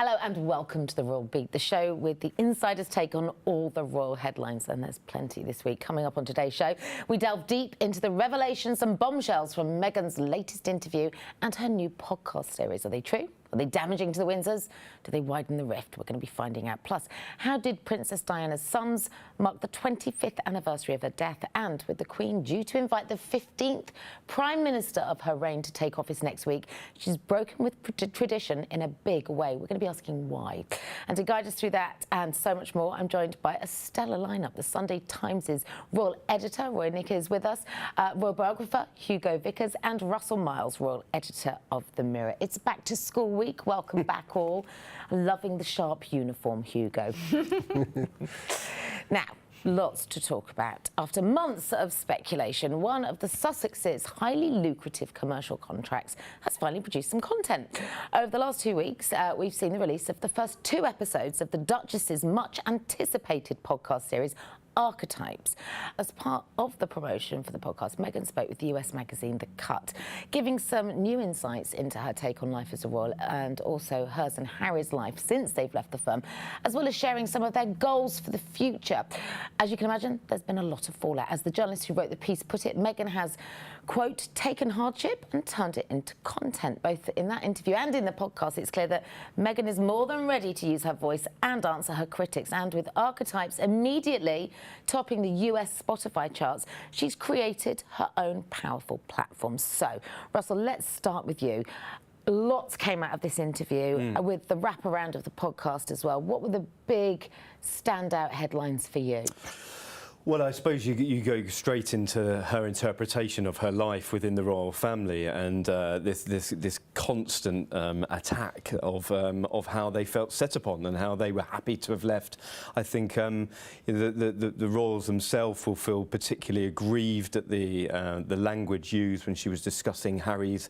Hello and welcome to The Royal Beat, the show with the insider's take on all the royal headlines, and there's plenty this week. Coming up on today's show, we delve deep into the revelations and bombshells from Meghan's latest interview and her new podcast series. Are they true? Are they damaging to the Windsors? Do they widen the rift? We're going to be finding out. Plus, how did Princess Diana's sons mark the 25th anniversary of her death? And with the Queen due to invite the 15th Prime Minister of her reign to take office next week, she's broken with tradition in a big way. We're going to be asking why. And to guide us through that and so much more, I'm joined by a stellar lineup. The Sunday Times' royal editor, Roya Nikkhah, is with us, royal biographer, Hugo Vickers, and Russell Miles, royal editor of The Mirror. It's back to school week. Welcome back all. Loving the sharp uniform, Hugo. Now, lots to talk about. After months of speculation, one of the Sussex's highly lucrative commercial contracts has finally produced some content. Over the last 2 weeks, we've seen the release of the first 2 episodes of the Duchess's much anticipated podcast series, Archetypes. As part of the promotion for the podcast, Meghan spoke with the US magazine The Cut, giving some new insights into her take on life as a royal and also hers and Harry's life since they've left the firm, as well as sharing some of their goals for the future. As you can imagine, there's been a lot of fallout. As the journalist who wrote the piece put it, Meghan has, quote, taken hardship and turned it into content. Both in that interview and in the podcast, it's clear that Meghan is more than ready to use her voice and answer her critics. And with Archetypes immediately topping the US Spotify charts, she's created her own powerful platform. So, Russell, let's start with you. Lots came out of this interview with the wraparound of the podcast as well. What were the big standout headlines for you? Well, I suppose you go straight into her interpretation of her life within the royal family and this constant attack of how they felt set upon and how they were happy to have left. I think the royals themselves will feel particularly aggrieved at the language used when she was discussing Harry's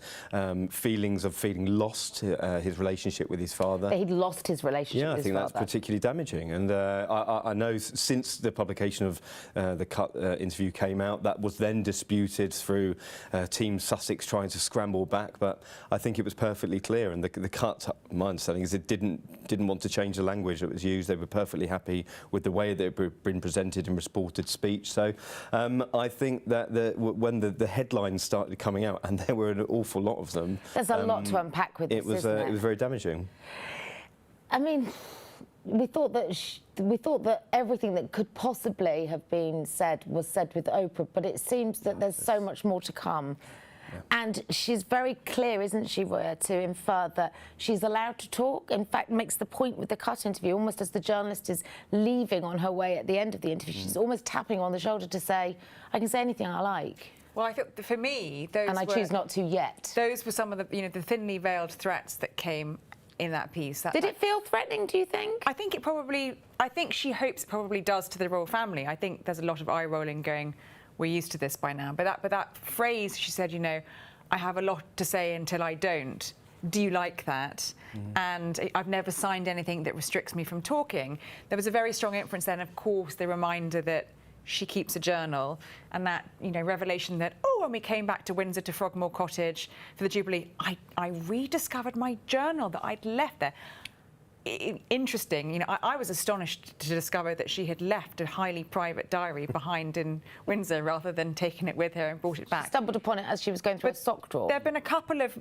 feelings of feeling lost, his relationship with his father. That he'd lost his relationship with his father. Yeah, I think that's particularly damaging. And I know since the publication of the Cut interview came out, that was then disputed through Team Sussex trying to scramble back, but I think it was perfectly clear, and the Cut, my understanding is it didn't want to change the language that was used. They were perfectly happy with the way that it had been presented in reported speech. So I think that when the headlines started coming out, and there were an awful lot of them, there's a lot to unpack with this, isn't it? It was very damaging. I mean, we thought that everything that could possibly have been said was said with Oprah, but it seems that there's so much more to come. Yeah. And she's very clear, isn't she, Roya, to infer that she's allowed to talk. In fact, makes the point with the Cut interview, almost as the journalist is leaving on her way at the end of the interview, she's almost tapping on the shoulder to say, I can say anything I like. Well, I think for me, those and I choose not to yet. Those were some of the thinly veiled threats that came in that piece. Did it feel threatening, do you think? I think she hopes it probably does to the royal family. I think there's a lot of eye rolling going, we're used to this by now. But that phrase, she said, I have a lot to say until I don't. Do you like that? And I've never signed anything that restricts me from talking. There was a very strong inference then, of course, the reminder that she keeps a journal, and that revelation that, when we came back to Windsor to Frogmore Cottage for the Jubilee, I rediscovered my journal that I'd left there. Interesting, I was astonished to discover that she had left a highly private diary behind in Windsor rather than taking it with her and brought it back. She stumbled upon it as she was going through a sock drawer. There have been a couple of,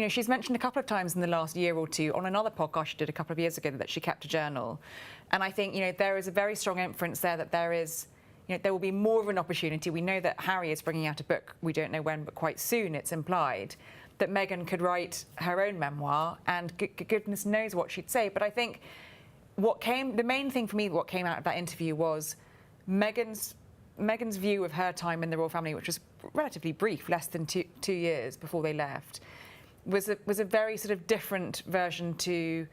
she's mentioned a couple of times in the last year or two on another podcast she did a couple of years ago that she kept a journal. And I think, there is a very strong inference there that there is, there will be more of an opportunity. We know that Harry is bringing out a book, we don't know when, but quite soon, it's implied, that Meghan could write her own memoir, and goodness knows what she'd say. But I think the main thing for me, what came out of that interview was Meghan's view of her time in the royal family, which was relatively brief, less than two years before they left, was a very sort of different version to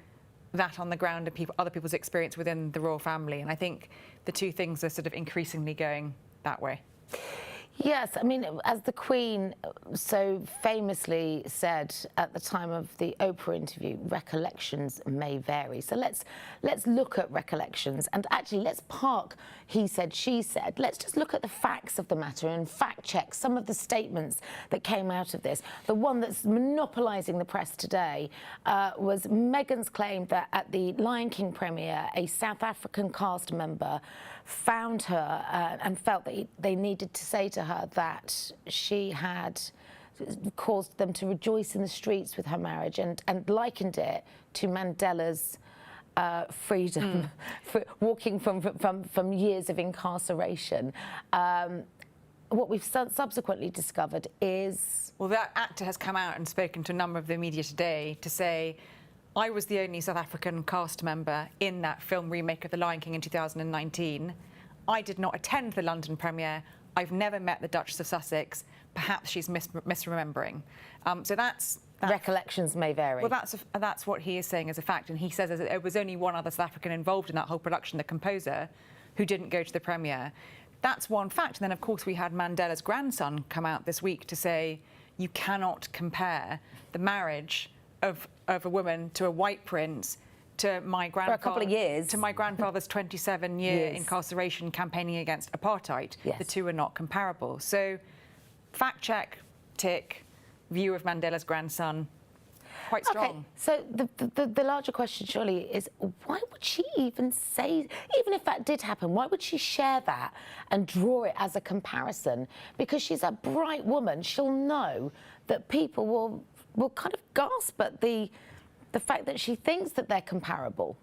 that on the ground of other people's experience within the royal family. And I think the two things are sort of increasingly going that way. Yes, I mean, as the Queen so famously said at the time of the Oprah interview, recollections may vary. So let's look at recollections, and actually let's park he said, she said. Let's just look at the facts of the matter and fact check some of the statements that came out of this. The one that's monopolising the press today was Meghans claimed that at the Lion King premiere, a South African cast member found her and felt that they needed to say to her that she had caused them to rejoice in the streets with her marriage, and likened it to Mandela's freedom, for walking from years of incarceration. What we've subsequently discovered is... Well, that actor has come out and spoken to a number of the media today to say, I was the only South African cast member in that film remake of The Lion King in 2019. I did not attend the London premiere. I've never met the Duchess of Sussex. Perhaps she's misremembering. So that's... Recollections may vary. Well, that's what he is saying as a fact. And he says that there was only one other South African involved in that whole production, the composer, who didn't go to the premiere. That's one fact. And then, of course, we had Mandela's grandson come out this week to say, you cannot compare the marriage of a woman to a white prince to my grandfather, for a couple of years, to my grandfather's 27-year incarceration campaigning against apartheid. Yes. The two are not comparable. So, fact check, tick. View of Mandela's grandson, quite strong. Okay, so the larger question surely is, why would she even say, even if that did happen, why would she share that and draw it as a comparison? Because she's a bright woman, she'll know that people will kind of gasp at the fact that she thinks that they're comparable.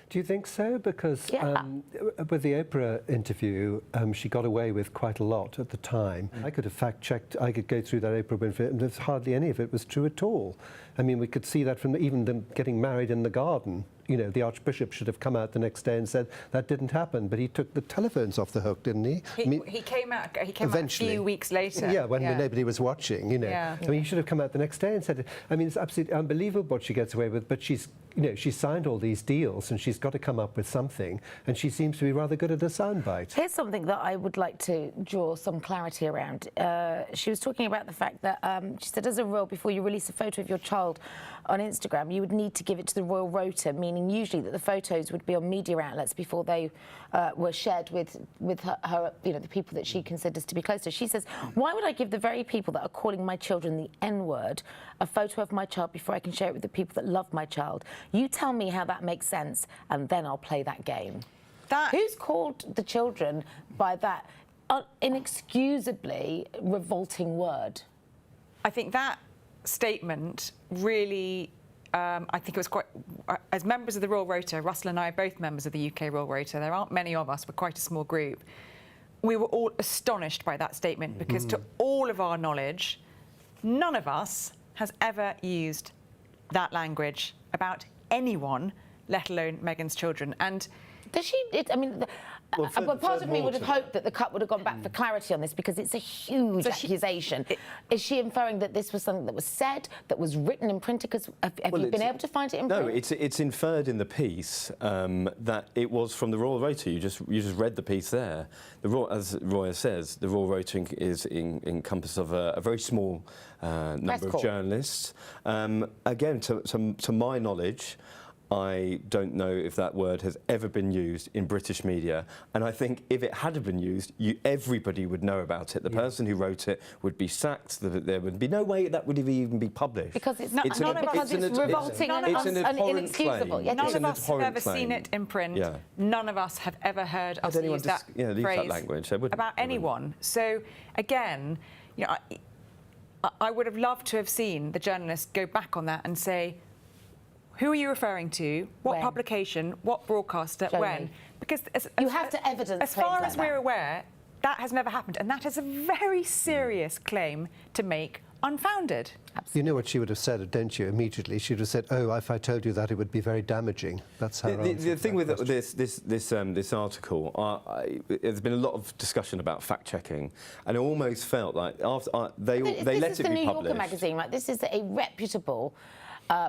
Do you think so? Because with the Oprah interview, she got away with quite a lot at the time. I could have fact-checked, I could go through that Oprah Winfrey, and there's hardly any of it was true at all. I mean, we could see that from even them getting married in the garden. You know, the Archbishop should have come out the next day and said that didn't happen, but he took the telephones off the hook, didn't he? He came out a few weeks later. Yeah, when nobody was watching, you know. Yeah. I mean, he should have come out the next day and said it. I mean, it's absolutely unbelievable what she gets away with, but she's, you know, she's signed all these deals and she's got to come up with something, and she seems to be rather good at a soundbite. Here's something that I would like to draw some clarity around. She was talking about the fact that, she said, as a rule, before you release a photo of your child on Instagram, you would need to give it to the Royal Rota, meaning usually that the photos would be on media outlets before they were shared with her, you know, the people that she considers to be close to. She says, why would I give the very people that are calling my children the N-word a photo of my child before I can share it with the people that love my child? You tell me how that makes sense, and then I'll play that game. Who's called the children by that inexcusably revolting word? I think that statement really, I think it was quite, as members of the Royal Rota, Russell and I are both members of the UK Royal Rota, there aren't many of us, we're quite a small group. We were all astonished by that statement because to all of our knowledge, none of us has ever used that language about anyone, let alone Meghan's children. And does she? I mean, but part of me would have hoped that the Cut would have gone back for clarity on this, because it's a huge accusation. Is she inferring that this was something that was said, that was written and printed? Because have you been able to find it in print? No, it's inferred in the piece that it was from the Royal Rota. You just read the piece there. As Roya says, the Royal Rota is encompassed of a very small number of journalists. Again, to my knowledge, I don't know if that word has ever been used in British media, and I think if it had been used, everybody would know about it. The person who wrote it would be sacked. There would be no way that would even be published. Because it's revolting and inexcusable. None of us have ever seen it in print. Yeah. None of us have ever heard us use that phrase language about anyone. So again, you know, I would have loved to have seen the journalists go back on that and say, who are you referring to? What publication? What broadcaster? When? Because you have to evidence. As far as we're aware, that has never happened, and that is a very serious claim to make, unfounded. Absolutely. You know what she would have said, don't you? Immediately, she would have said, "Oh, if I told you that, it would be very damaging." That's her answer. The thing with this article, there's been a lot of discussion about fact checking, and it almost felt like after they let it be published. This is the New Yorker magazine, right? This is a reputable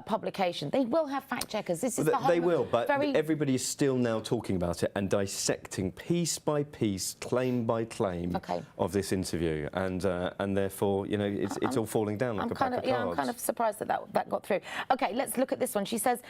publication. They will have fact checkers. This is Well, the whole they will, but very... everybody is still now talking about it and dissecting piece by piece, claim by claim of this interview, and therefore, you know, it's all falling down like a pack of cards. I'm kind of surprised that got through. Okay, let's look at this one. She says,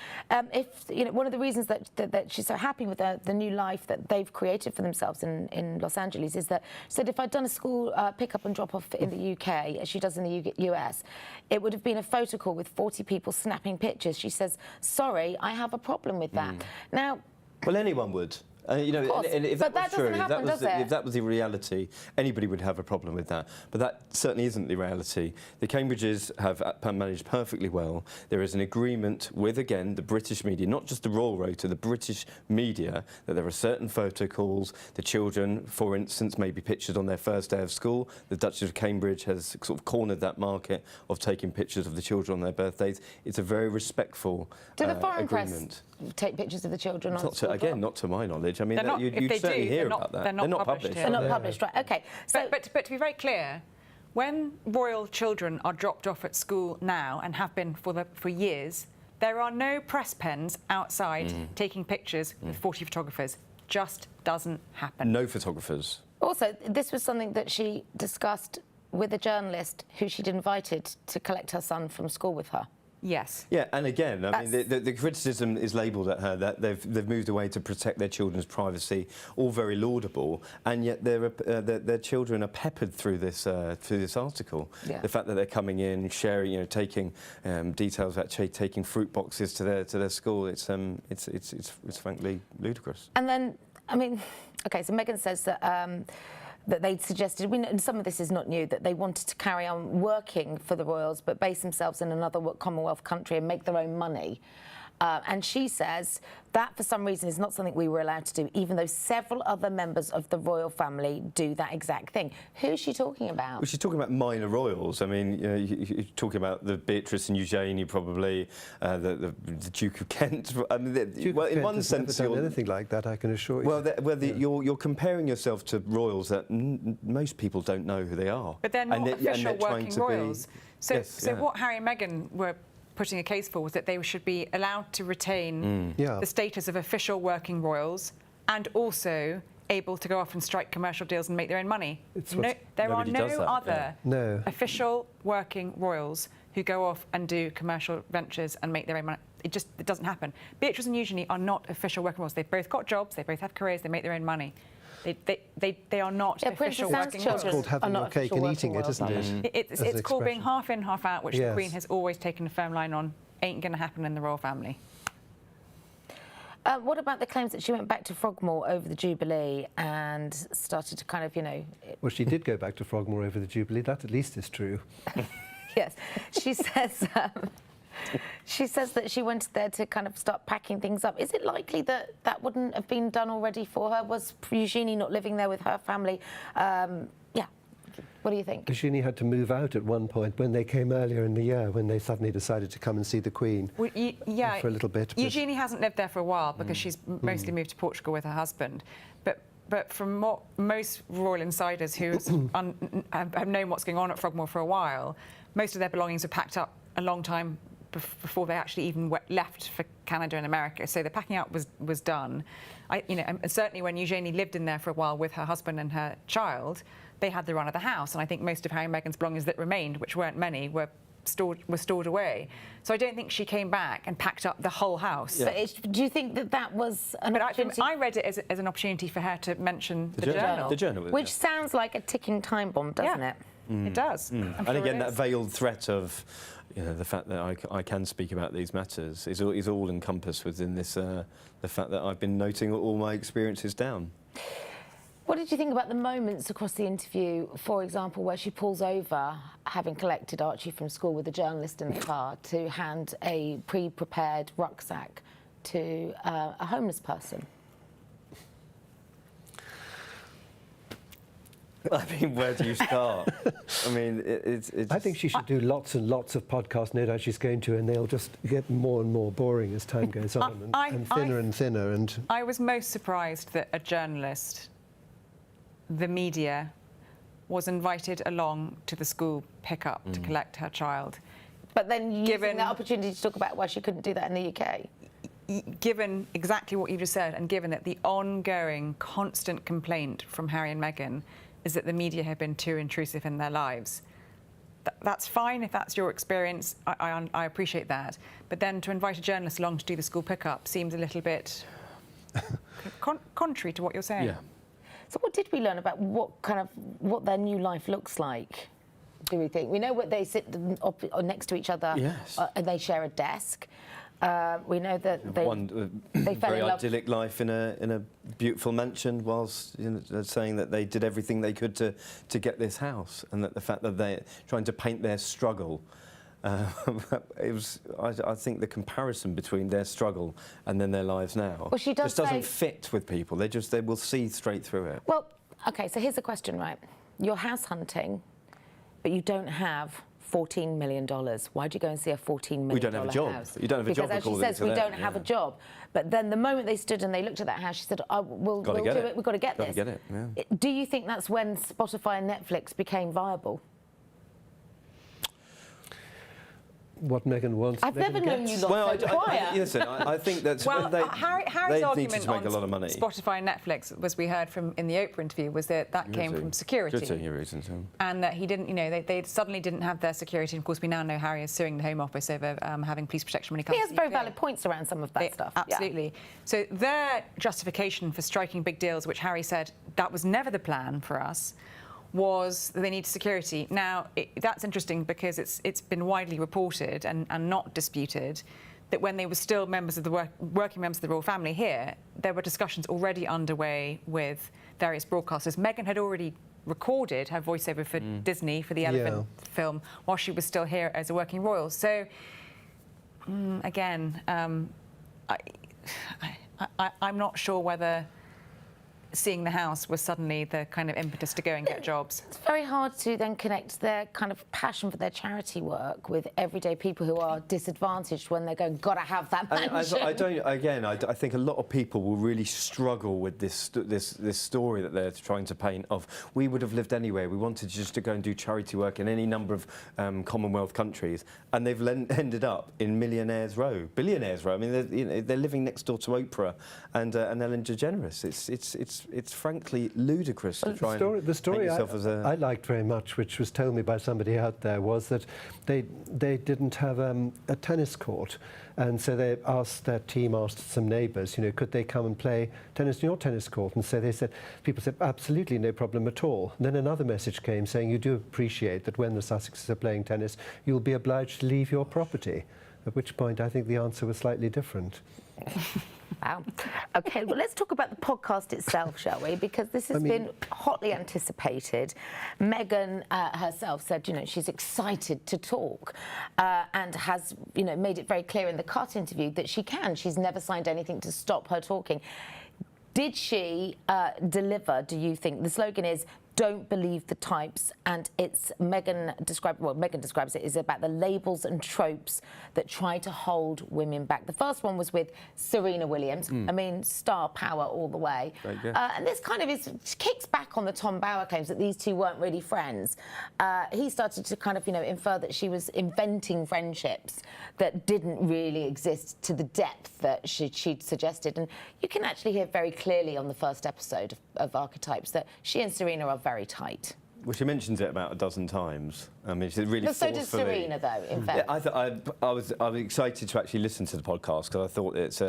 if you know, one of the reasons that she's so happy with the new life that they've created for themselves in Los Angeles is that she said if I'd done a school pick-up and drop-off in the UK, as she does in the US, it would have been a photo call with 40 people snapping pictures. She says, sorry, I have a problem with that. Now... Well, anyone would. You know, and if that was true, if that was the reality, anybody would have a problem with that. But that certainly isn't the reality. The Cambridges have managed perfectly well. There is an agreement with, again, the British media, not just the Royal Rota, the British media, that there are certain photo calls. The children, for instance, may be pictured on their first day of school. The Duchess of Cambridge has sort of cornered that market of taking pictures of the children on their birthdays. It's a very respectful Do the foreign agreement. Press take pictures of the children on school? Again, not to my knowledge. I mean, you'd they certainly do, hear about that. They're not published. They're not published, right? Okay. So, but to be very clear, when royal children are dropped off at school now and have been for years, there are no press pens outside taking pictures with 40 photographers. Just doesn't happen. No photographers. Also, this was something that she discussed with a journalist who she'd invited to collect her son from school with her. Yes. Yeah, and again, I mean, the criticism is labelled at her that they've moved away to protect their children's privacy, all very laudable, and yet their children are peppered through this article. Yeah. The fact that they're coming in, sharing, you know, taking details about taking fruit boxes to their school, it's frankly ludicrous. And then, I mean, okay, so Meghan says that. That they'd suggested, and some of this is not new, that they wanted to carry on working for the royals but base themselves in another Commonwealth country and make their own money. And she says that, for some reason, is not something we were allowed to do, even though several other members of the royal family do that exact thing. Who's she talking about? Well, she's talking about minor royals. I mean, you know, you're talking about the Beatrice and Eugenie, probably, the Duke of Kent. I mean, in one sense, never done anything like that, I can assure you. Well, you're comparing yourself to royals that most people don't know who they are. But they're not official working royals. So what Harry and Meghan were putting a case for was that they should be allowed to retain the status of official working royals and also able to go off and strike commercial deals and make their own money. There are no other official working royals who go off and do commercial ventures and make their own money. It doesn't happen. Beatrice and Eugenie are not official working royals. They've both got jobs, they both have careers, they make their own money. They are not official working royals. It's called having your cake and eating it, isn't it? It's called being half in, half out, which the Queen has always taken a firm line on. Ain't going to happen in the royal family. What about the claims that she went back to Frogmore over the Jubilee and started to kind of, you know... Well, she did go back to Frogmore over the Jubilee. That at least is true. Yes. She says... She says that she went there to kind of start packing things up. Is it likely that that wouldn't have been done already for her? Was Eugenie not living there with her family? Yeah. What do you think? Eugenie had to move out at one point when they came earlier in the year, when they suddenly decided to come and see the Queen for a little bit. Eugenie hasn't lived there for a while because she's mostly moved to Portugal with her husband. But from what most royal insiders who have known what's going on at Frogmore for a while, most of their belongings were packed up a long time before they actually even left for Canada and America. So the packing up was done. And certainly when Eugenie lived in there for a while with her husband and her child, they had the run of the house. And I think most of Harry and Meghan's belongings that remained, which weren't many, were stored away. So I don't think she came back and packed up the whole house. Yeah. But do you think that was an opportunity? I read it as an opportunity for her to mention the journal. The journal. Which sounds like a ticking time bomb, doesn't it? It does. And again, that veiled threat of, you know, the fact that I can speak about these matters is all encompassed within this, the fact that I've been noting all my experiences down. What did you think about the moments across the interview, for example, where she pulls over, having collected Archie from school with a journalist in the car, to hand a pre-prepared rucksack to a homeless person? I mean, where do you start? I mean, I think she should do lots and lots of podcasts, no doubt she's going to, and they'll just get more and more boring as time goes on, and thinner and thinner. And I was most surprised that a journalist, the media, was invited along to the school pickup to collect her child. But then using that opportunity to talk about why she couldn't do that in the UK. Given exactly what you just said, and given that the ongoing, constant complaint from Harry and Meghan is that the media have been too intrusive in their lives, that's fine if that's your experience. I appreciate that. But then to invite a journalist along to do the school pickup seems a little bit contrary to what you're saying. Yeah. So what did we learn about what their new life looks like? Do we think we know what they sit next to each other? Yes. And they share a desk. We know that they fell very in love. idyllic life in a beautiful mansion, whilst saying that they did everything they could to get this house, and that the fact that they're trying to paint their struggle. I think the comparison between their struggle and then their lives now just doesn't fit with people. They will see straight through it. Well, okay, so here's the question, right? You're house hunting, but you don't have $14 million. Why'd you go and see a $14 million house? We don't have a job. You don't have a job. Because as she says, we don't have a job. But then the moment they stood and they looked at that house, she said, oh, we'll do it. We've got to get this. Got to get it, yeah. Do you think that's when Spotify and Netflix became viable? What Meghan wants. I've never known you lot so quiet. Listen, I think that's Harry's they argument need to make a lot of money. Spotify and Netflix, as we heard from in the Oprah interview, was that came from security. Reasons, yeah. And that he didn't, they suddenly didn't have their security. And of course, we now know Harry is suing the Home Office over having police protection when he comes. He has very valid points around some of that stuff. Absolutely. Yeah. So their justification for striking big deals, which Harry said that was never the plan for us, was that they need security. Now, that's interesting because it's been widely reported and not disputed that when they were still members of the working members of the royal family here, there were discussions already underway with various broadcasters. Meghan had already recorded her voiceover for Disney for the Elephant film while she was still here as a working royal. So, again, I'm not sure whether seeing the house was suddenly the kind of impetus to go and get jobs. It's very hard to then connect their kind of passion for their charity work with everyday people who are disadvantaged when they're going, gotta have that mansion. I think a lot of people will really struggle with this story that they're trying to paint of, we would have lived anywhere, we wanted just to go and do charity work in any number of Commonwealth countries, and they've ended up in Millionaires Row, Billionaires Row. I mean, they're living next door to Oprah and Ellen DeGeneres. It's frankly ludicrous to try and the story paint yourself as a... I liked very much, which was told me by somebody out there, was that they didn't have a tennis court, and so they asked, their team asked some neighbours, could they come and play tennis in your tennis court? And so people said, absolutely, no problem at all. And then another message came saying, you do appreciate that when the Sussexes are playing tennis, you'll be obliged to leave your property. At which point, I think the answer was slightly different. Wow. OK, well, let's talk about the podcast itself, shall we? Because this has been hotly anticipated. Meghan herself said, she's excited to talk and has, made it very clear in the Cut interview that she can. She's never signed anything to stop her talking. Did she deliver, do you think? The slogan is, don't believe the types, and it's Meghan describes it is about the labels and tropes that try to hold women back. The first one was with Serena Williams. I mean, star power all the way. And this kind of kicks back on the Tom Bower claims that these two weren't really friends. He started to kind of, infer that she was inventing friendships that didn't really exist to the depth that she'd suggested. And you can actually hear very clearly on the first episode of Archetypes that she and Serena are very tight. Well, she mentions it about a dozen times. I mean, she's really But so does Serena, though, in fact. Yeah, I was excited to actually listen to the podcast because I thought it's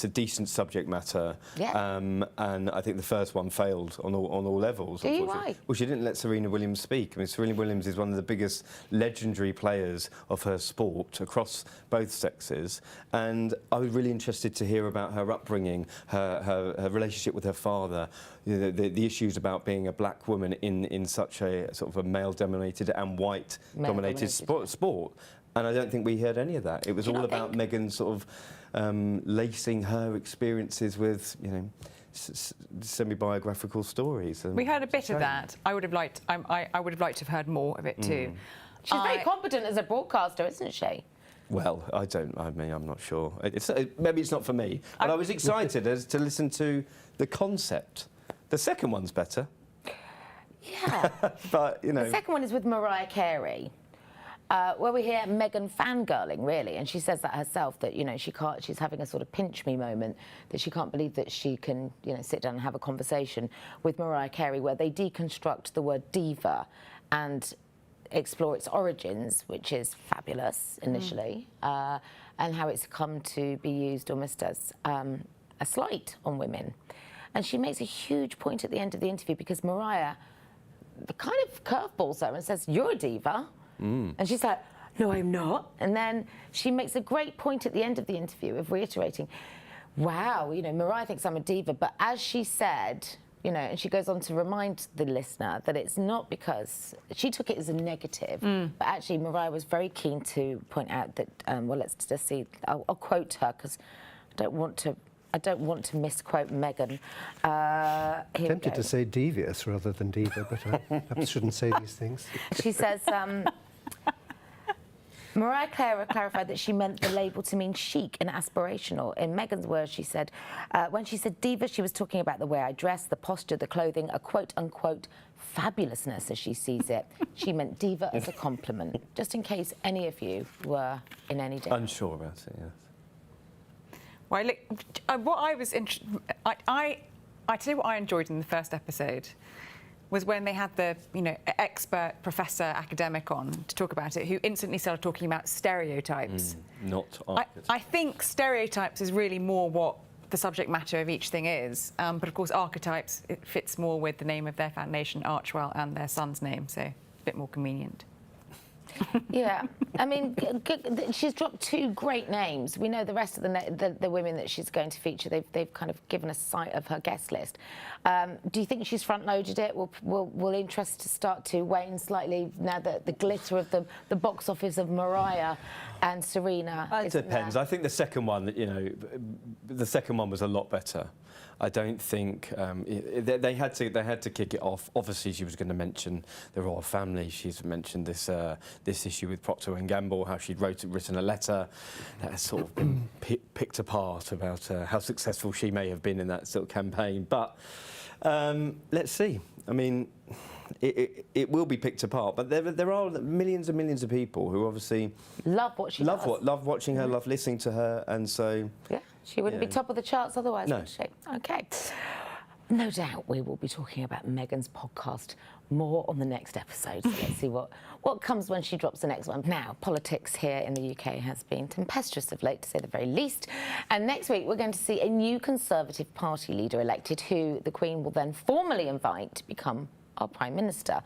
a decent subject matter. Yeah. And I think the first one failed on all levels. Why? Well, she didn't let Serena Williams speak. I mean, Serena Williams is one of the biggest legendary players of her sport across both sexes, and I was really interested to hear about her upbringing, her relationship with her father, the issues about being a black woman in such a sort of a male-dominated and white-dominated sport. And I don't think we heard any of that. It was all about Meghan sort of lacing her experiences with, semi-biographical stories. And we heard a bit of that. I would have liked to have heard more of it too. She's very competent as a broadcaster, isn't she? Well, I'm not sure. Maybe it's not for me. But I was excited to listen to the concept. The second one's better. Yeah. But, The second one is with Mariah Carey. where we hear Meghan fangirling, really, and she says that herself, that, you know, she's having a sort of pinch me moment, that she can't believe that she can, you know, sit down and have a conversation with Mariah Carey where they deconstruct the word diva and explore its origins, which is fabulous initially, and how it's come to be used almost as a slight on women. And she makes a huge point at the end of the interview because Mariah kind of curveballs her and says, "You're a diva." And she's like, "No, I'm not." And then she makes a great point at the end of the interview of reiterating, "Wow, you know, Mariah thinks I'm a diva." But as she said, you know, and she goes on to remind the listener that it's not because she took it as a negative, but actually Mariah was very keen to point out that, well, let's just see, I'll quote her because I don't want to misquote Meghan. Tempted to say devious rather than diva, but I perhaps shouldn't say these things. She says, Mariah clarified that she meant the label to mean chic and aspirational. In Meghan's words, she said, when she said diva, she was talking about the way I dress, the posture, the clothing, a quote-unquote fabulousness as she sees it. She meant diva as a compliment, just in case any of you were in any danger. Unsure about it, yes. Well, look, what I was I tell you what I enjoyed in the first episode was when they had the, you know, expert professor academic on to talk about it, who instantly started talking about stereotypes. Not archetypes. I think stereotypes is really more what the subject matter of each thing is, but of course archetypes, it fits more with the name of their foundation, Archwell, and their son's name, so a bit more convenient. Yeah, I mean, she's dropped two great names. We know the rest of the women that she's going to feature. They've kind of given us sight of her guest list. Do you think she's front-loaded it? Will interest start to wane slightly now that the glitter of the box office of Mariah and Serena? It depends. I think the second one, you know, the second one was a lot better. I don't think they had to kick it off. Obviously, she was going to mention the royal family. She's mentioned this issue with Procter & Gamble, how she'd written a letter that has sort of been picked apart about how successful she may have been in that sort of campaign. But let's see. I mean, it will be picked apart. But there are millions and millions of people who obviously love what she does. Love watching her, love listening to her, and so yeah. She wouldn't be top of the charts otherwise, no. would she? OK. No doubt we will be talking about Meghan's podcast more on the next episode. So let's see what comes when she drops the next one. Now, politics here in the UK has been tempestuous of late, to say the very least. And next week, we're going to see a new Conservative Party leader elected, who the Queen will then formally invite to become our Prime Minister.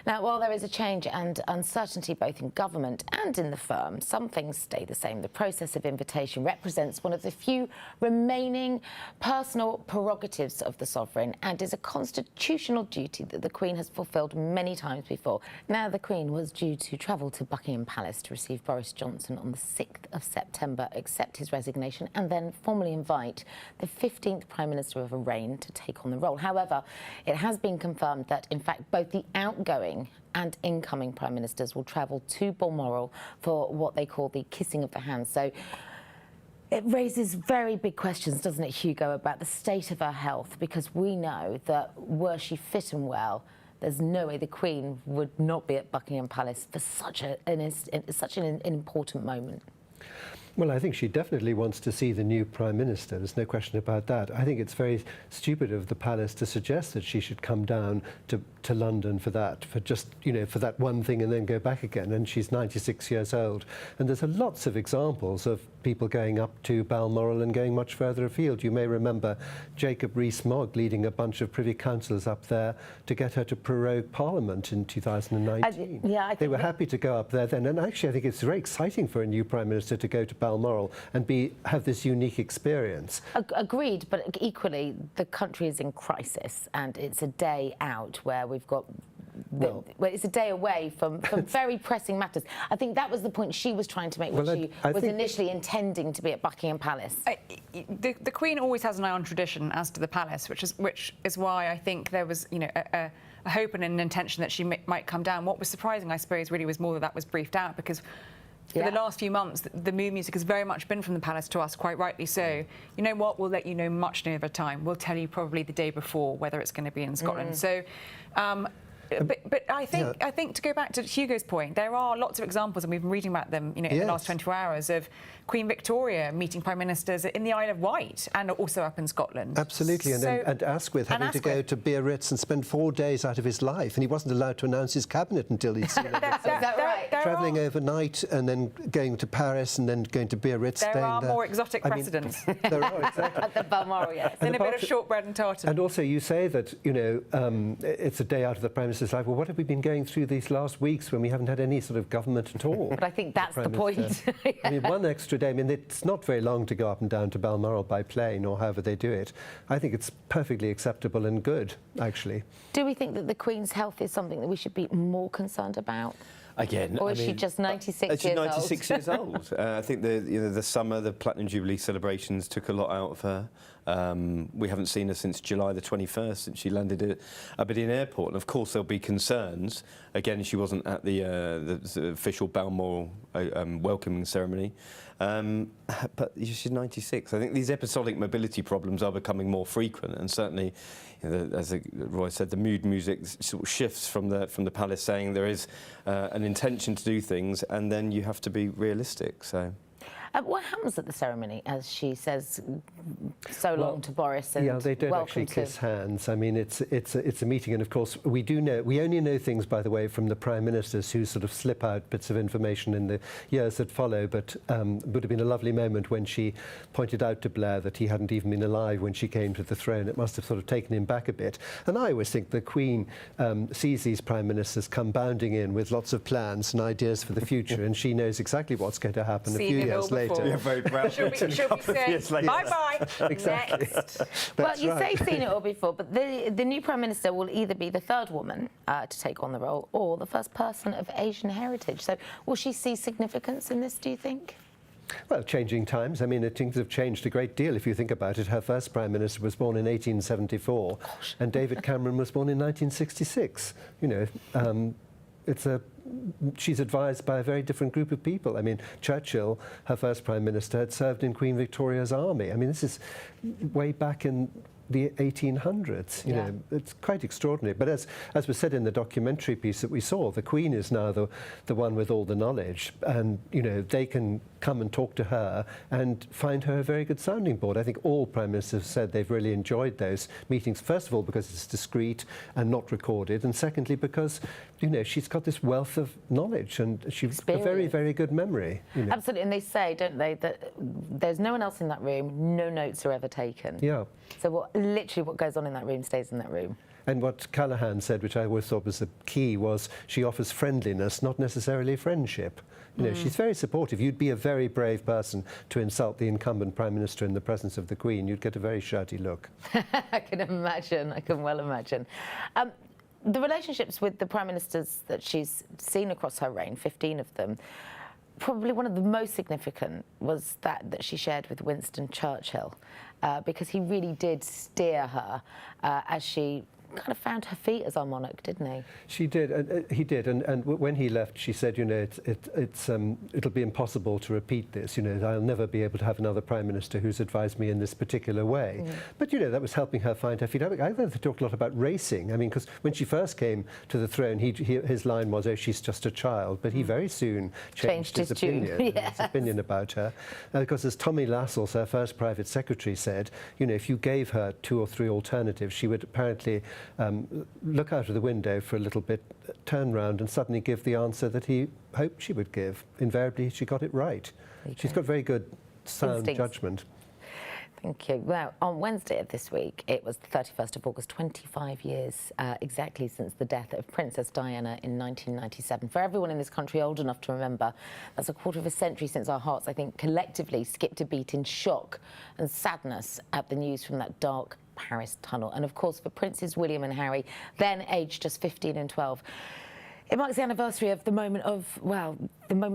Now, while there is a change and uncertainty both in government and in the firm, some things stay the same. The process of invitation represents one of the few remaining personal prerogatives of the sovereign and is a constitutional duty that the Queen has fulfilled many times before. Now, the Queen was due to travel to Buckingham Palace to receive Boris Johnson on the 6th of September, accept his resignation, and then formally invite the 15th Prime Minister of a reign to take on the role. However, it has been confirmed that, in fact, both the outgoing and incoming Prime Ministers will travel to Balmoral for what they call the kissing of the hands. So it raises very big questions, doesn't it, Hugo, about the state of her health, because we know that were she fit and well, there's no way the Queen would not be at Buckingham Palace for such an important moment. Well, I think she definitely wants to see the new Prime Minister. There's no question about that. I think it's very stupid of the Palace to suggest that she should come down to London for that, for just, you know, for that one thing and then go back again. And she's 96 years old. And there's lots of examples of people going up to Balmoral and going much further afield. You may remember Jacob Rees-Mogg leading a bunch of Privy Councillors up there to get her to prorogue Parliament in 2019. They were happy to go up there then. And actually, I think it's very exciting for a new Prime Minister to go to Balmoral and have this unique experience. Agreed, but equally, the country is in crisis, and it's a day out where we've got... Well, it's a day away from very pressing matters. I think that was the point she was trying to make when she was initially intending to be at Buckingham Palace. The Queen always has an eye on tradition as to the Palace, which is why I think there was, you know, a hope and an intention that she might come down. What was surprising, I suppose, really was more that was briefed out, because for the last few months, the mood music has very much been from the Palace to us, quite rightly so. You know what? We'll let you know much nearer time. We'll tell you probably the day before whether it's going to be in Scotland. So. But I think to go back to Hugo's point, there are lots of examples, and we've been reading about them, in the last 24 hours, of Queen Victoria meeting prime ministers in the Isle of Wight and also up in Scotland. Absolutely, and Asquith having to go to Biarritz and spend 4 days out of his life, and he wasn't allowed to announce his cabinet until he'd seen everything. Is that right? Travelling overnight and then going to Paris and then going to Biarritz. There are more exotic precedents. There are, exactly. At the Balmoral, yes. And a bit of shortbread and tartan. And also, you say that it's a day out of the Prime Minister's life. Well, what have we been going through these last weeks when we haven't had any sort of government at all? But I think that's the point. I mean, one extra day. I mean, it's not very long to go up and down to Balmoral by plane or however they do it. I think it's perfectly acceptable and good, actually. Do we think that the Queen's health is something that we should be more concerned about? Again, or is she just 96 years old? She's 96 years old. I think the summer, the Platinum Jubilee celebrations took a lot out of her. We haven't seen her since July the 21st, since she landed at Aberdeen Airport. And of course, there'll be concerns. Again, she wasn't at the official Balmoral welcoming ceremony. But she's 96. I think these episodic mobility problems are becoming more frequent, and certainly, as Roy said, the mood music sort of shifts from the palace, saying there is an intention to do things, and then you have to be realistic. So. What happens at the ceremony, as she says so long to Boris? And yeah, they don't actually kiss hands. I mean, it's a meeting, and of course we only know things, by the way, from the prime ministers, who sort of slip out bits of information in the years that follow. But it would have been a lovely moment when she pointed out to Blair that he hadn't even been alive when she came to the throne. It must have sort of taken him back a bit. And I always think the Queen sees these prime ministers come bounding in with lots of plans and ideas for the future, and she knows exactly what's going to happen a few years later. Yeah, very proud. She'll be saying, bye-bye, exactly. next. Well, you say seen it all before, but the new Prime Minister will either be the third woman to take on the role or the first person of Asian heritage. So will she see significance in this, do you think? Well, changing times. I mean, things have changed a great deal if you think about it. Her first Prime Minister was born in 1874, and David Cameron was born in 1966. She's advised by a very different group of people. I mean, Churchill, her first Prime Minister, had served in Queen Victoria's army. I mean, this is way back in the 1800s. You know, it's quite extraordinary. But as was said in the documentary piece that we saw, the Queen is now the one with all the knowledge, and they can come and talk to her and find her a very good sounding board. I think all prime ministers have said they've really enjoyed those meetings. First of all, because it's discreet and not recorded, and secondly, because she's got this wealth of knowledge and she's a very, very good memory. Absolutely, and they say, don't they, that there's no one else in that room, no notes are ever taken. Yeah. So literally what goes on in that room stays in that room. And what Callaghan said, which I always thought was the key, was she offers friendliness, not necessarily friendship. She's very supportive. You'd be a very brave person to insult the incumbent Prime Minister in the presence of the Queen. You'd get a very shirty look. I can imagine. I can well imagine. The relationships with the Prime Ministers that she's seen across her reign, 15 of them, probably one of the most significant was that she shared with Winston Churchill, because he really did steer her as she kind of found her feet as our monarch, didn't he? She did, he did, and when he left, she said, it'll be impossible to repeat this. I'll never be able to have another Prime Minister who's advised me in this particular way. But that was helping her find her feet. I thought they talked a lot about racing. I mean, because when she first came to the throne, his line was, "Oh, she's just a child." But he very soon changed his opinion, his opinion about her. Because as Tommy Lascelles, her first private secretary, said, if you gave her 2 or 3 alternatives, she would apparently look out of the window for a little bit, turn round and suddenly give the answer that he hoped she would give. Invariably, she got it right. She's got very good sound judgment. Thank you. Well, on Wednesday of this week, it was the 31st of August, 25 years exactly since the death of Princess Diana in 1997. For everyone in this country old enough to remember, that's a quarter of a century since our hearts, I think, collectively skipped a beat in shock and sadness at the news from that dark Paris tunnel. And of course, for Princes William and Harry, then aged just 15 and 12, it marks the anniversary of the moment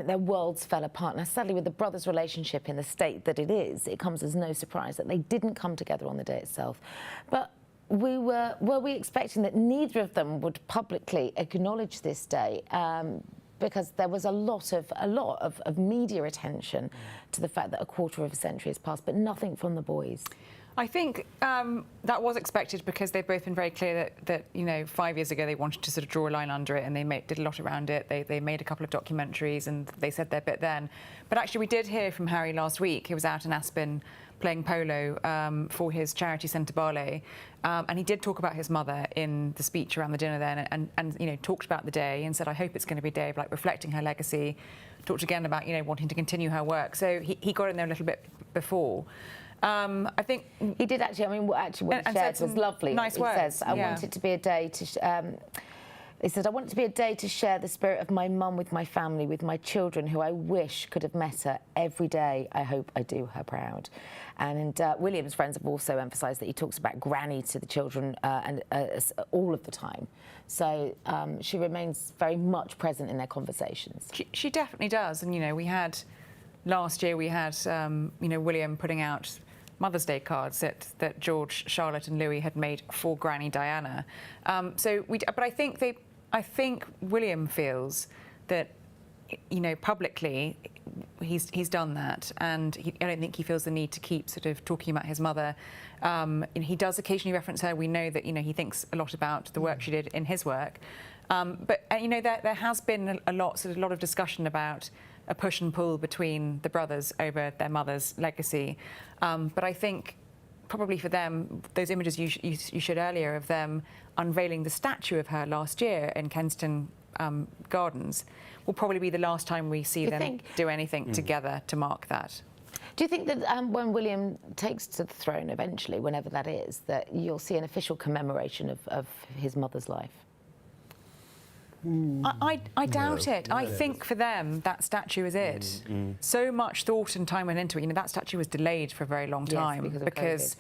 their worlds fell apart. Now, sadly, with the brothers' relationship in the state that it is, it comes as no surprise that they didn't come together on the day itself. But were we expecting that neither of them would publicly acknowledge this day? Because there was a lot of media attention to the fact that a quarter of a century has passed, but nothing from the boys. I think that was expected because they've both been very clear that 5 years ago they wanted to sort of draw a line under it, and they did a lot around it. They made a couple of documentaries and they said their bit then. But actually we did hear from Harry last week. He was out in Aspen playing polo for his charity Centre Barley, and he did talk about his mother in the speech around the dinner then, and talked about the day and said, I hope it's going to be a day of like reflecting her legacy. Talked again about wanting to continue her work. So he got in there a little bit before. I think he did actually. I mean, what he shared was lovely. Nice words. He says, "I want it to be a day to." He said, "I want it to be a day to share the spirit of my mum with my family, with my children, who I wish could have met her every day. I hope I do her proud." And William's friends have also emphasised that he talks about Granny to the children and all of the time. So she remains very much present in their conversations. She definitely does. And we had last year William putting out Mother's Day cards that George, Charlotte and Louis had made for Granny Diana. But I think William feels that, publicly he's done that, and I don't think he feels the need to keep sort of talking about his mother. He does occasionally reference her. We know that, he thinks a lot about the work she did in his work. But there has been a lot of discussion about a push and pull between the brothers over their mother's legacy. But I think probably for them, those images you showed earlier of them unveiling the statue of her last year in Kensington Gardens will probably be the last time we see them do anything together to mark that. Do you think that when William takes to the throne eventually, whenever that is, that you'll see an official commemoration of his mother's life? I doubt it. I think for them, that statue is it. So much thought and time went into it. That statue was delayed for a very long time because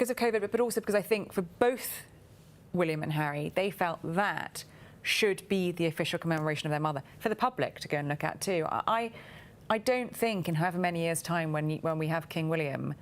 of COVID, but also because I think for both William and Harry, they felt that should be the official commemoration of their mother for the public to go and look at too. I don't think in however many years' time when we have King William,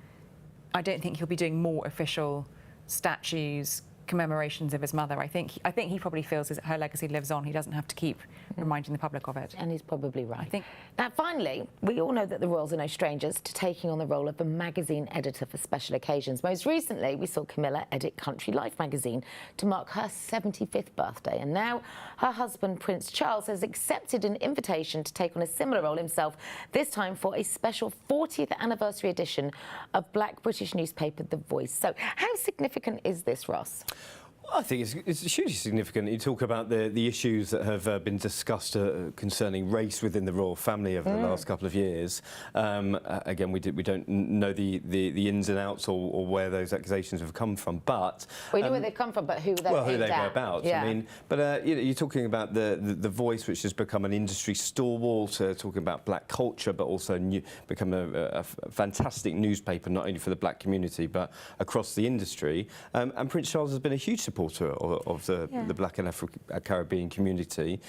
I don't think he'll be doing more official statues, commemorations of his mother. I think he probably feels that her legacy lives on. He doesn't have to keep reminding the public of it. And he's probably right. I think. Now, finally, we all know that the royals are no strangers to taking on the role of a magazine editor for special occasions. Most recently, we saw Camilla edit Country Life magazine to mark her 75th birthday. And now her husband, Prince Charles, has accepted an invitation to take on a similar role himself, this time for a special 40th anniversary edition of Black British newspaper The Voice. So how significant is this, Ross? I think it's hugely significant. You talk about the issues that have been discussed concerning race within the royal family over the last couple of years. Again, we don't know the ins and outs or where those accusations have come from, but we know where they've come from, but who they were about. Yeah. I mean, but you're talking about the Voice, which has become an industry stalwart, talking about black culture, but also become a fantastic newspaper not only for the black community but across the industry. And Prince Charles has been a huge supporter of the Black and Afro-Caribbean community,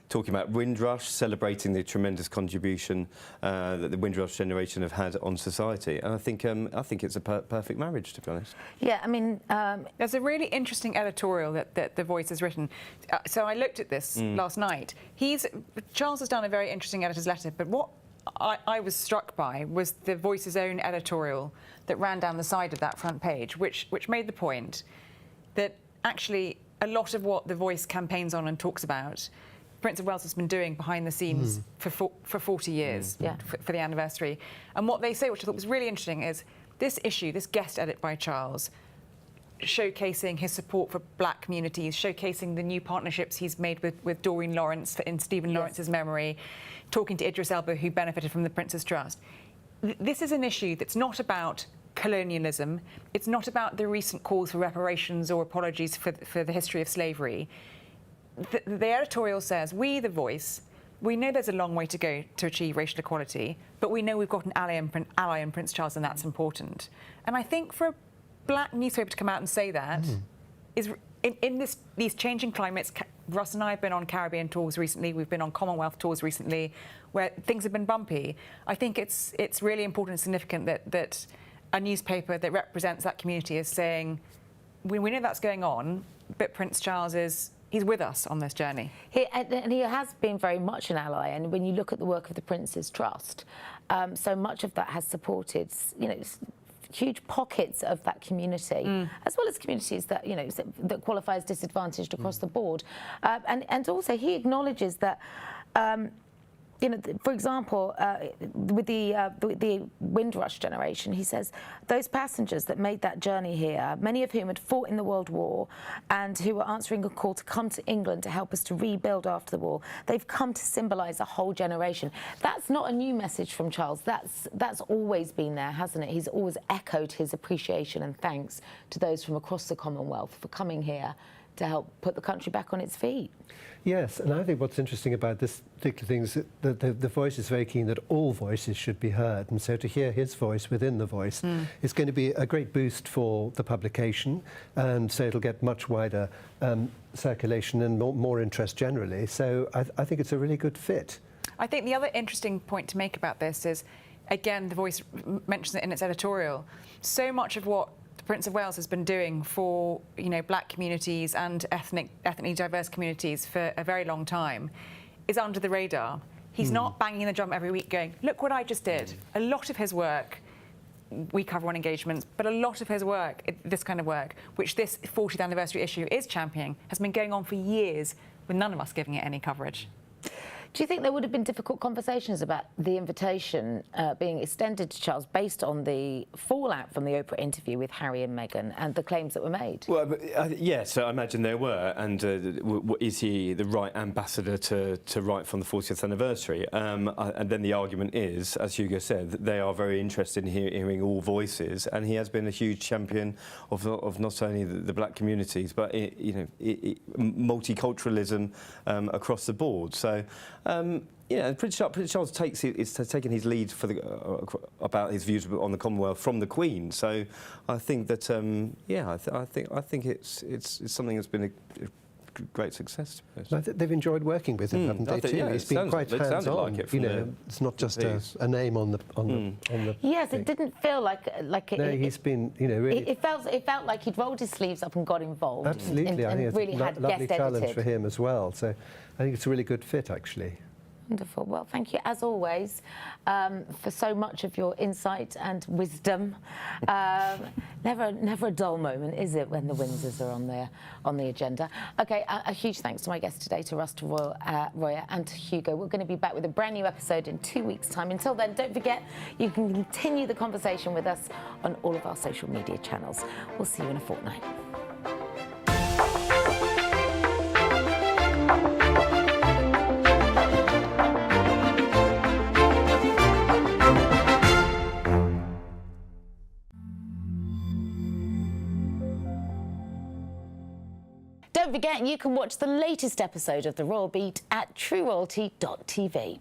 talking about Windrush, celebrating the tremendous contribution that the Windrush generation have had on society. And I think it's a perfect marriage, to be honest. Yeah, I mean... There's a really interesting editorial that The Voice has written. So I looked at this last night. Charles has done a very interesting editor's letter, but what I was struck by was The Voice's own editorial that ran down the side of that front page, which made the point that actually a lot of what The Voice campaigns on and talks about, Prince of Wales has been doing behind the scenes for 40 years for the anniversary. And what they say, which I thought was really interesting, is this issue, this guest edit by Charles, showcasing his support for black communities, showcasing the new partnerships he's made with Doreen Lawrence in Stephen Lawrence's memory, talking to Idris Elba, who benefited from the Prince's Trust. This is an issue that's not about colonialism. It's not about the recent calls for reparations or apologies for the history of slavery. The editorial says, we, The Voice, we know there's a long way to go to achieve racial equality, but we know we've got an ally in Prince Charles, and that's important. And I think for a black newspaper to come out and say that is in these changing climates. Russ and I have been on Caribbean tours recently. We've been on Commonwealth tours recently, where things have been bumpy. I think it's really important and significant that a newspaper that represents that community is saying, we know that's going on, but Prince Charles he's with us on this journey. He has been very much an ally, and when you look at the work of the Prince's Trust, so much of that has supported, huge pockets of that community, as well as communities that, you know, that qualify as disadvantaged across the board. And also he acknowledges that you know, for example, with the Windrush generation, he says those passengers that made that journey here, many of whom had fought in the World War and who were answering a call to come to England to help us to rebuild after the war, they've come to symbolise a whole generation. That's not a new message from Charles. That's always been there, hasn't it? He's always echoed his appreciation and thanks to those from across the Commonwealth for coming here to help put the country back on its feet. Yes, and I think what's interesting about this particular thing is that the voice is very keen that all voices should be heard, and so to hear his voice within the voice is going to be a great boost for the publication, and so it'll get much wider circulation and more interest generally. So I think it's a really good fit. I think the other interesting point to make about this is, again, the Voice mentions it in its editorial, so much of what Prince of Wales has been doing for, you know, black communities and ethnically diverse communities for a very long time is under the radar. He's not banging the drum every week going, look what I just did. A lot of his work, we cover on engagements, but a lot of his work, this kind of work, which this 40th anniversary issue is championing, has been going on for years with none of us giving it any coverage. Do you think there would have been difficult conversations about the invitation being extended to Charles based on the fallout from the Oprah interview with Harry and Meghan and the claims that were made? Well, yes, I imagine there were. And is he the right ambassador to write from the 40th anniversary? And then the argument is, as Hugo said, that they are very interested in hearing all voices, and he has been a huge champion of not only the black communities, but multiculturalism across the board. So. Yeah, Prince Charles is taking his lead for about his views on the Commonwealth from the Queen. So I think that I think it's something that's been a great success. They've enjoyed working with him, haven't they? Too. Yeah, he's been quite hands-on. Like you know, it's not just a name on the. Yes, thing. It didn't feel like it. No, he's been, you know, really. It felt like he'd rolled his sleeves up and got involved. Absolutely, I think it's really a lovely challenge edited. for him as well. So I think it's a really good fit, actually. Wonderful. Well, thank you, as always, for so much of your insight and wisdom. Never a dull moment, is it, when the Windsors are on the agenda? Okay, a huge thanks to my guests today, to Russ, to Roya, and to Hugo. We're going to be back with a brand new episode in 2 weeks' time. Until then, don't forget, you can continue the conversation with us on all of our social media channels. We'll see you in a fortnight. Don't forget, you can watch the latest episode of The Royal Beat at trueroyalty.tv.